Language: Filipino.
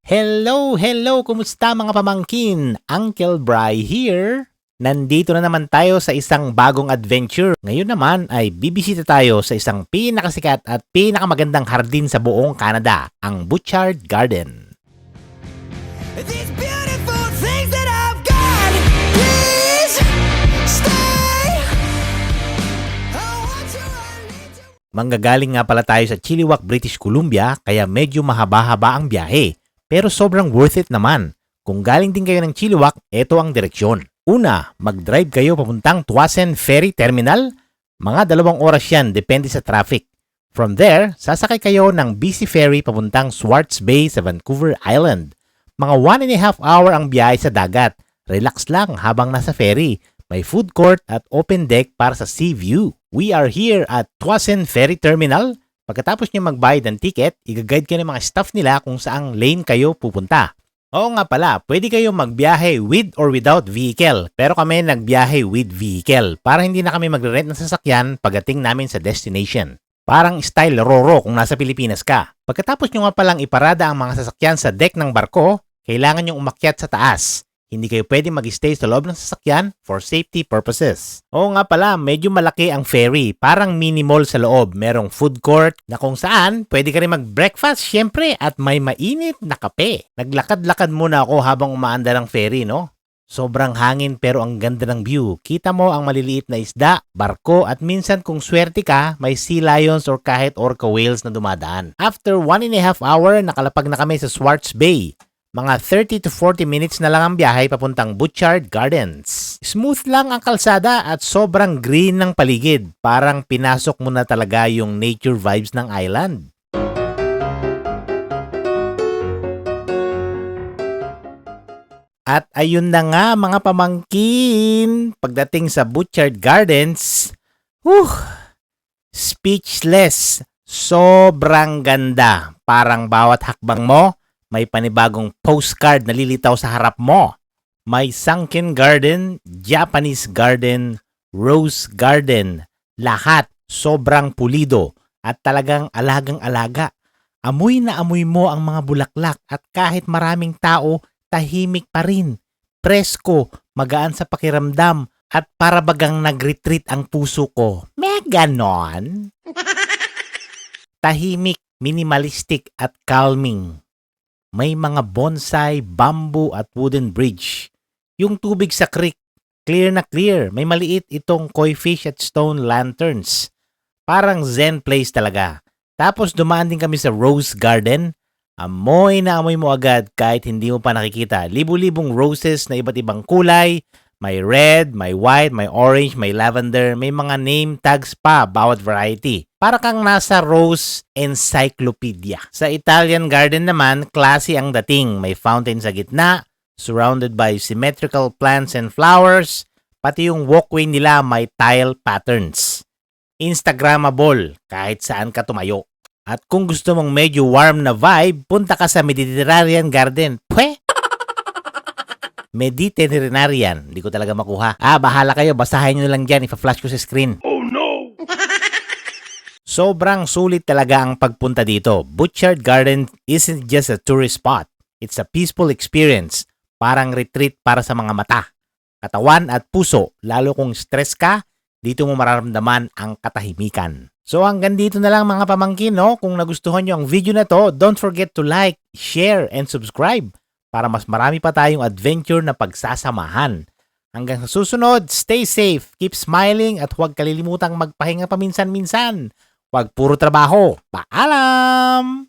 Hello, hello! Kumusta mga pamangkin? Uncle Bry here. Nandito na naman tayo sa isang bagong adventure. Ngayon naman ay bibisita tayo sa isang pinakasikat at pinakamagandang hardin sa buong Canada, ang Butchart Garden. These beautiful things that I've got, please stay. I want you, I need you. Manggagaling nga pala tayo sa Chilliwack, British Columbia, kaya medyo mahaba-haba ang biyahe. Pero sobrang worth it naman. Kung galing din kayo ng Chilliwack, ito ang direksyon. Una, mag-drive kayo papuntang Tsawwassen Ferry Terminal. Mga 2 oras yan, depende sa traffic. From there, sasakay kayo ng BC Ferry papuntang Swartz Bay sa Vancouver Island. Mga 1.5 hour ang biyahe sa dagat. Relax lang habang nasa ferry. May food court at open deck para sa sea view. We are here at Tsawwassen Ferry Terminal. Pagkatapos nyo magbayad ng ticket, i-guide kayo ng mga staff nila kung saang lane kayo pupunta. Oo nga pala, pwede kayo magbiyahe with or without vehicle. Pero kami nagbiyahe with vehicle para hindi na kami magre-rent ng sasakyan pagdating namin sa destination. Parang style Roro kung nasa Pilipinas ka. Pagkatapos nyo nga palang iparada ang mga sasakyan sa deck ng barko, kailangan nyo umakyat sa taas. Hindi kayo pwede mag-stay sa loob ng sasakyan for safety purposes. Oo nga pala, medyo malaki ang ferry. Parang mini mall sa loob. Merong food court na kung saan pwede ka rin mag-breakfast syempre at may mainit na kape. Naglakad-lakad muna ako habang umaandar ang ferry, no? Sobrang hangin pero ang ganda ng view. Kita mo ang maliliit na isda, barko at minsan kung swerte ka, may sea lions or kahit orca whales na dumadaan. After 1.5 hour, nakalapag na kami sa Swartz Bay. Mga 30 to 40 minutes na lang ang biyahe papuntang Butchart Gardens. Smooth lang ang kalsada at sobrang green ng paligid. Parang pinasok mo na talaga yung nature vibes ng island. At ayun na nga mga pamangkin. Pagdating sa Butchart Gardens, speechless. Sobrang ganda. Parang bawat hakbang mo, may panibagong postcard na lilitaw sa harap mo. May sunken garden, Japanese garden, rose garden. Lahat sobrang pulido at talagang alagang-alaga. Amoy na amoy mo ang mga bulaklak at kahit maraming tao, tahimik pa rin. Presko, magaan sa pakiramdam at para bagang nag-retreat ang puso ko. May ganon. Tahimik, minimalistic at calming. May mga bonsai, bamboo at wooden bridge. Yung tubig sa creek, clear na clear. May maliit itong koi fish at stone lanterns. Parang zen place talaga. Tapos dumaan din kami sa rose garden. Amoy na amoy mo agad kahit hindi mo pa nakikita. Libu-libong roses na iba't ibang kulay. May red, may white, may orange, may lavender. May mga name tags pa bawat variety. Para kang nasa rose encyclopedia. Sa Italian garden naman, classy ang dating. May fountain sa gitna, surrounded by symmetrical plants and flowers. Pati yung walkway nila may tile patterns. Instagrammable kahit saan ka tumayo. At kung gusto mong medyo warm na vibe, punta ka sa Mediterranean Garden. Mediterranean. Hindi ko talaga makuha. Bahala kayo. Basahin nyo lang dyan. Ipa-flash ko sa screen. Oh no! Sobrang sulit talaga ang pagpunta dito. Butchart Garden isn't just a tourist spot. It's a peaceful experience. Parang retreat para sa mga mata, katawan at puso. Lalo kung stress ka, dito mo mararamdaman ang katahimikan. So hanggang dito na lang mga pamangkin, no? Kung nagustuhan nyo ang video na to, don't forget to like, share, and subscribe para mas marami pa tayong adventure na pagsasamahan. Hanggang sa susunod, stay safe, keep smiling at huwag kalilimutang magpahinga paminsan-minsan. Huwag puro trabaho. Paalam!